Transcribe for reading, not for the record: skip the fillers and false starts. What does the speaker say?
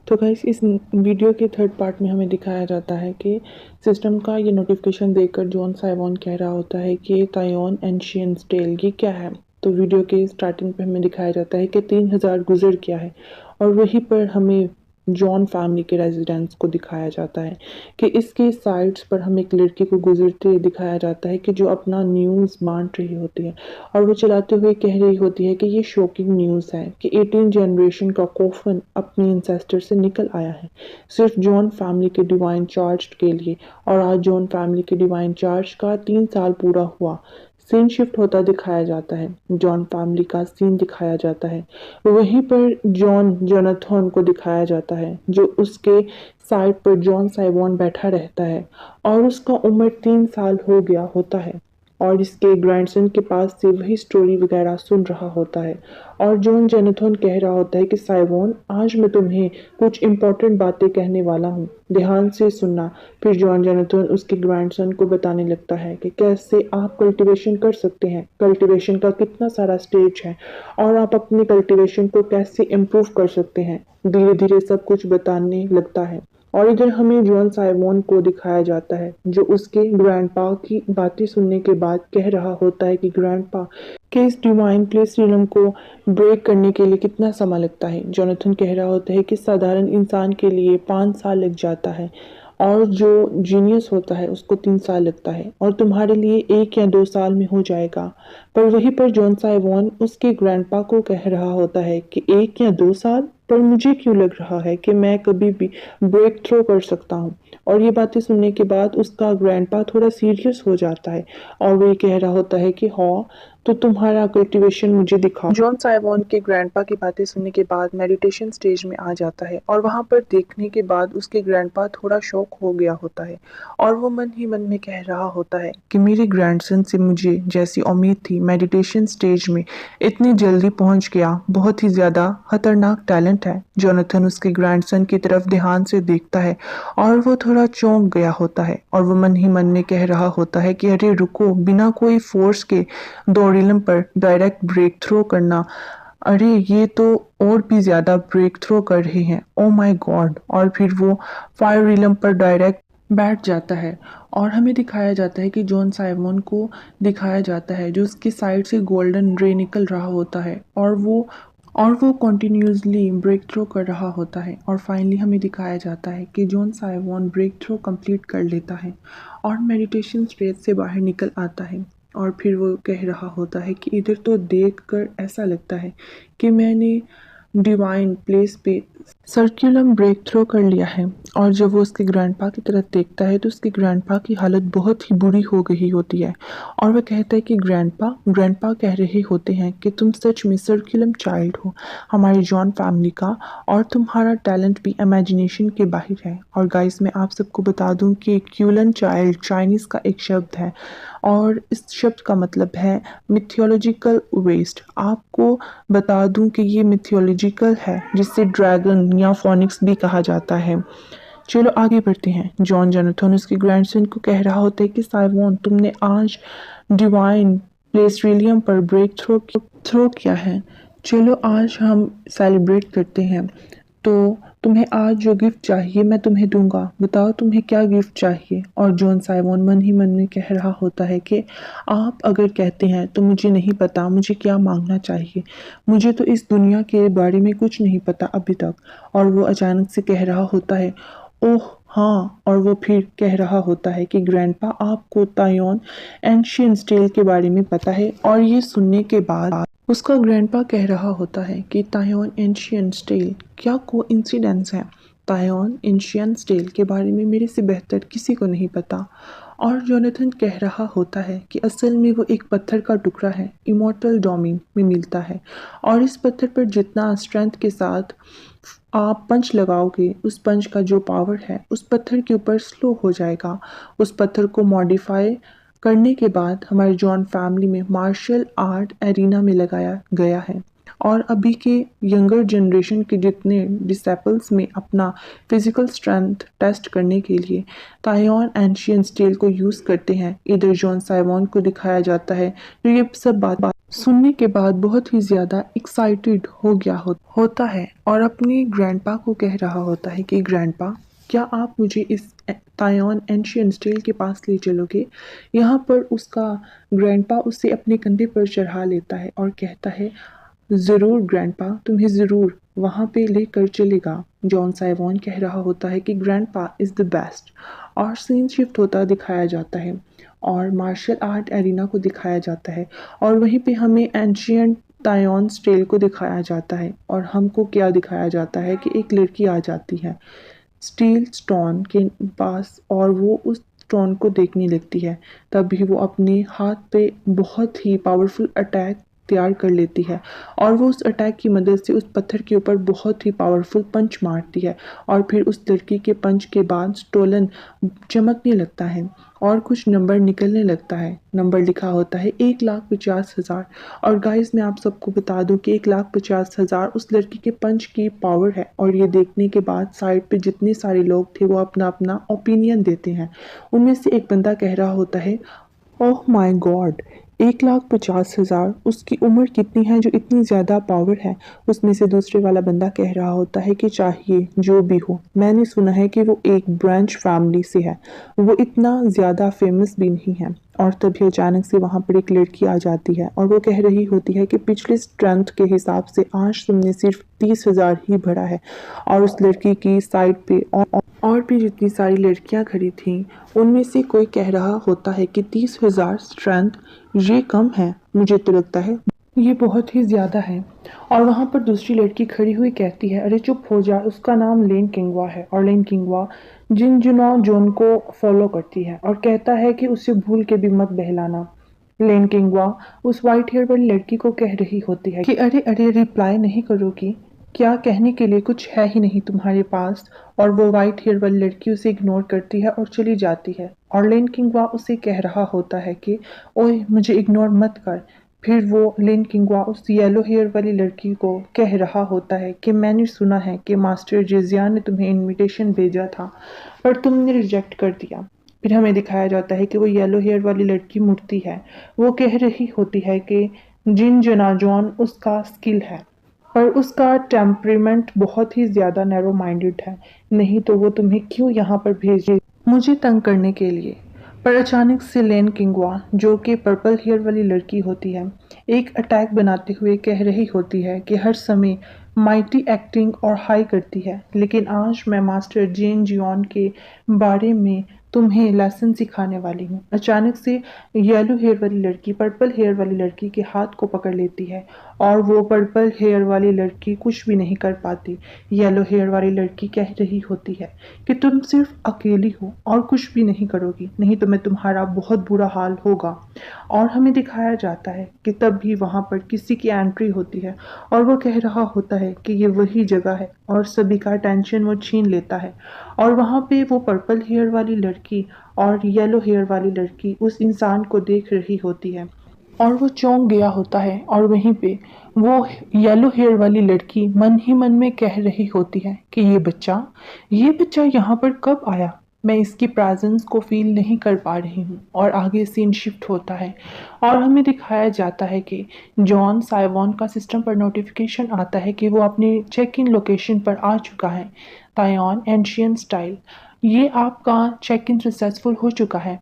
तो गाइस इस वीडियो के थर्ड पार्ट में हमें दिखाया जाता है कि सिस्टम का ये नोटिफिकेशन देखकर जॉन साइमन कह रहा होता है कि तायोन एंशियंट टेल ये क्या है। तो वीडियो के स्टार्टिंग पे हमें दिखाया जाता है कि 3000 गुजर गया है और वहीं पर हमें जॉन फैमिली के रेजिडेंस को दिखाया जाता है कि इसके साइड्स पर हमें एक लड़की को गुजरते दिखाया जाता है कि जो अपना न्यूज़ बांट रही होती है और वो चलाते हुए कह रही होती है कि ये शॉकिंग न्यूज़ है कि 18 जनरेशन का कोफन अपने इंसेस्टर से निकल आया है सिर्फ जॉन फैमिली के डिवाइन चार्ज के लिए। और आज जॉन फैमिली के डिवाइन चार्ज का 3 साल पूरा हुआ। सीन शिफ्ट होता दिखाया जाता है, जॉन फैमिली का सीन दिखाया जाता है। वहीं पर जॉन जोनाथन को दिखाया जाता है जो उसके साइड पर जॉन साइमन बैठा रहता है और उसका उम्र 3 साल हो गया होता है और इसके ग्रैंडसन के पास से वही स्टोरी वगैरह सुन रहा होता है। और जॉन जोनाथन कह रहा होता है कि साइमन आज मैं तुम्हें कुछ इम्पोर्टेंट बातें कहने वाला हूँ, ध्यान से सुनना। फिर जॉन जोनाथन उसके ग्रैंडसन को बताने लगता है कि कैसे आप कल्टीवेशन कर सकते हैं, कल्टीवेशन का कितना सारा स्टेज है और आप अपनी कल्टीवेशन को कैसे इम्प्रूव कर सकते हैं। धीरे धीरे सब कुछ बताने लगता है और इधर हमें जॉन साइमन को दिखाया जाता है जो उसके ग्रैंडपा की बातें सुनने के बाद कह रहा होता है कि ग्रैंडपा के इस डिवाइन प्लेस रिलम को ब्रेक करने के लिए कितना समय लगता है। जोनाथन कह रहा होता है कि साधारण इंसान के लिए 5 साल लग जाता है और जो जीनियस होता है उसको 3 साल लगता है और तुम्हारे लिए 1 या 2 साल में हो जाएगा। पर वहीं पर जॉन साइमन उसके ग्रैंडपा को कह रहा होता है कि 1 या 2 साल, पर मुझे क्यों लग रहा है कि मैं कभी भी ब्रेक थ्रू कर सकता हूँ। और ये बातें सुनने के बाद उसका ग्रैंडपा थोड़ा सीरियस हो जाता है और वो ये कह रहा होता है कि हाँ, तो तुम्हारा कल्टीवेशन मुझे दिखाओ। जॉन साइमन के ग्रैंडपा की बातें सुनने के बाद मेडिटेशन स्टेज में आ जाता है और वहां पर देखने के बाद उसके ग्रैंडपा थोड़ा शॉक हो गया होता है और वो मन ही मन में कह रहा होता है कि मेरे ग्रैंडसन से मुझे जैसी उम्मीद थी मेडिटेशन स्टेज में इतनी जल्दी पहुंच गया, बहुत ही ज्यादा खतरनाक टैलेंट है। जोनाथन उसके ग्रैंडसन की तरफ ध्यान से देखता है और वो थोड़ा चौंक गया होता है और वो मन ही मन में कह रहा होता है कि अरे रुको, बिना कोई फोर्स के डोरिलम पर डायरेक्ट ब्रेक थ्रो करना, अरे ये तो और भी ज्यादा ब्रेक थ्रो कर रहे हैं, ओ माय गॉड। और फिर वो फायर रिलम पर डायरेक्ट बैठ जाता है और हमें दिखाया जाता है कि जॉन साइमन को दिखाया जाता है जो उसकी साइड से गोल्डन रे निकल रहा होता है और वो कॉन्टिन्यूसली ब्रेक थ्रो कर रहा होता है और फाइनली हमें दिखाया जाता है कि John Simon breakthrough complete कर लेता है और मेडिटेशन स्टेज से बाहर निकल आता है। और फिर वो कह रहा होता है कि इधर तो देखकर ऐसा लगता है कि मैंने डिवाइन प्लेस पे सर्कुलम ब्रेक थ्रो कर लिया है। और जब वो उसके ग्रैंडपा की तरफ देखता है तो उसके ग्रैंडपा की हालत बहुत ही बुरी हो गई होती है और वह कहता है कि ग्रैंडपा कह रहे होते हैं कि तुम सच में सर्कुलम चाइल्ड हो, हमारी जॉन फैमिली का, और तुम्हारा टैलेंट भी इमेजिनेशन के बाहर है। और गाइस मैं आप सबको बता दूं कि क्यूलन चाइल्ड चाइनीज़ का एक शब्द है और इस शब्द का मतलब है मिथियोलॉजिकल वेस्ट। आपको बता दूं कि ये मिथियोलॉजिकल है जिसे ड्रैगन या फोनिक्स भी कहा जाता है। चलो आगे बढ़ते हैं। जॉन जोनाथन उसके ग्रैंडसन को कह रहा होता है कि साइमन तुमने आज डिवाइन प्लेसरिलियम पर ब्रेक थ्रो किया है, चलो आज हम सेलिब्रेट करते हैं। तो तुम्हें आज जो गिफ्ट चाहिए मैं तुम्हें दूंगा, बताओ तुम्हें क्या गिफ्ट चाहिए। और जॉन साइमन मन ही मन में कह रहा होता है कि आप अगर कहते हैं तो मुझे नहीं पता मुझे क्या मांगना चाहिए, मुझे तो इस दुनिया के बारे में कुछ नहीं पता अभी तक। और वो अचानक से कह रहा होता है ओह हाँ, और वो फिर कह रहा होता है कि ग्रैंडपा आपको तायोन एंशियंट टेल के बारे में पता है। और ये सुनने के बाद उसका ग्रैंडपा कह रहा होता है कि तायोन एंशियंट टेल, क्या कोइंसिडेंस है, तायोन एंशियंट टेल के बारे में मेरे से बेहतर किसी को नहीं पता। और जोनाथन कह रहा होता है कि असल में वो एक पत्थर का टुकड़ा है, इमॉर्टल डोमेन में मिलता है और इस पत्थर पर जितना स्ट्रेंथ के साथ आप पंच लगाओगे उस पंच का जो पावर है उस पत्थर के ऊपर स्लो हो जाएगा। उस पत्थर को मॉडिफाई करने के बाद हमारे जॉन फैमिली में मार्शल आर्ट एरिना में लगाया गया है और अभी के यंगर जनरेशन के जितने डिसेपल्स में अपना फिजिकल स्ट्रेंथ टेस्ट करने के लिए तायोन एंशियंट स्टील को यूज़ करते हैं। इधर जॉन साइमन को दिखाया जाता है जो ये सब बात सुनने के बाद बहुत ही ज़्यादा एक्साइटेड हो गया होता है और अपने ग्रैंडपा को कह रहा होता है कि ग्रैंडपा, क्या आप मुझे इस तायोन एंशियंट स्टील के पास ले चलोगे। यहाँ पर उसका ग्रैंडपा उसे अपने कंधे पर चढ़ा लेता है और कहता है, ज़रूर ग्रैंडपा, तुम्हें ज़रूर वहाँ पे लेकर चलेगा। जॉन साइवॉन कह रहा होता है कि ग्रैंडपा इज़ द बेस्ट। और सीन शिफ्ट होता दिखाया जाता है और मार्शल आर्ट एरिना को दिखाया जाता है और वहीं पे हमें एंशियंट तायोन स्टील को दिखाया जाता है और हमको क्या दिखाया जाता है कि एक लड़की आ जाती है स्टील स्टोन के पास और वो उस स्टोन को देखने लगती है। तभी वो अपने हाथ पे बहुत ही पावरफुल अटैक तैयार कर लेती है और वो उस अटैक की मदद से उस पत्थर के ऊपर बहुत ही पावरफुल पंच मारती है और फिर उस लड़की के पंच के बाद स्टोलन चमकने लगता है और कुछ नंबर निकलने लगता है। नंबर लिखा होता है 1,50,000 और गाइस मैं आप सबको बता दूं कि 1,50,000 उस लड़की के पंच की पावर है। और ये देखने के बाद साइड पे जितने सारे लोग थे वो अपना अपना ओपिनियन देते हैं। उनमें से एक बंदा कह रहा होता है, ओह माय गॉड, 1,50,000, उसकी उम्र कितनी है जो इतनी ज़्यादा पावर है। उसमें से दूसरे वाला बंदा कह रहा होता है कि चाहिए जो भी हो, मैंने सुना है कि वो एक ब्रांच फैमिली से है, वो इतना ज़्यादा फेमस भी नहीं है। और तभी अचानक से वहाँ पर एक लड़की आ जाती है और वो कह रही होती है कि पिछले स्ट्रेंथ के हिसाब से आज तुमने सिर्फ 30,000 ही भरा है। और उस लड़की की साइड पे और भी जितनी सारी लड़कियां खड़ी थीं उनमें से कोई कह रहा होता है कि 30,000 स्ट्रेंथ ये कम है, मुझे तो लगता है ये बहुत ही ज़्यादा है। और वहाँ पर दूसरी लड़की खड़ी हुई कहती है, अरे चुप हो जा, उसका नाम लेन किंगवा है और लेन किंगवा जिन जुना जोन को फॉलो करती है और कहता है कि उसे भूल के भी मत बहलाना। लेन किंगवा उस वाइट हेयर वाली लड़की को कह रही होती है कि अरे अरे रिप्लाई नहीं करोगी क्या, कहने के लिए कुछ है ही नहीं तुम्हारे पास। और वो वाइट हेयर वाली लड़की उसे इग्नोर करती है और चली जाती है और लेन किंगवा उसे कह रहा होता है कि ओए मुझे इग्नोर मत कर। फिर वो लेन किंगवा उस येलो हेयर वाली लड़की को कह रहा होता है कि मैंने सुना है कि मास्टर जेजियान ने तुम्हें इनविटेशन भेजा था पर तुमने रिजेक्ट कर दिया। फिर हमें दिखाया जाता है कि वो येलो हेयर वाली लड़की मुड़ती है, वो कह रही होती है कि जिन जनाजोन उसका स्किल है पर उसका टेम्परेमेंट बहुत ही ज़्यादा नैरो माइंडेड है, नहीं तो वो तुम्हें क्यों यहाँ पर भेजे मुझे तंग करने के लिए। पर अचानक से लेन किंगवा जो कि पर्पल हेयर वाली लड़की होती है एक अटैक बनाते हुए कह रही होती है कि हर समय माइटी एक्टिंग और हाई करती है, लेकिन आज मैं मास्टर जेन जियोन के बारे में तुम्हें लेसन सिखाने वाली हूँ। अचानक से येलो हेयर वाली लड़की पर्पल हेयर वाली लड़की के हाथ को पकड़ लेती है और वो पर्पल हेयर वाली लड़की कुछ भी नहीं कर पाती। येलो हेयर वाली लड़की कह रही होती है कि तुम सिर्फ अकेली हो और कुछ भी नहीं करोगी, नहीं तो मैं तुम्हारा बहुत बुरा हाल होगा। और हमें दिखाया जाता है कि तब भी वहाँ पर किसी की एंट्री होती है और वो कह रहा होता है कि ये वही जगह है और सभी का अटेंशन वो छीन लेता है। और वहाँ पे वो पर्पल हेयर वाली लड़की और येलो हेयर वाली लड़की उस इंसान को देख रही होती है और वो चौंक गया होता है और वहीं पे वो येलो हेयर वाली लड़की मन ही मन में कह रही होती है कि ये बच्चा यहाँ पर कब आया, मैं इसकी प्रेजेंस को फील नहीं कर पा रही हूँ। और आगे सीन शिफ्ट होता है और हमें दिखाया जाता है कि जॉन साइवॉन का सिस्टम पर नोटिफिकेशन आता है कि वो अपने चेक इन लोकेशन पर आ चुका है, तायोन एंशियन स्टाइल। ये आपका चेक इन सक्सेसफुल हो चुका है।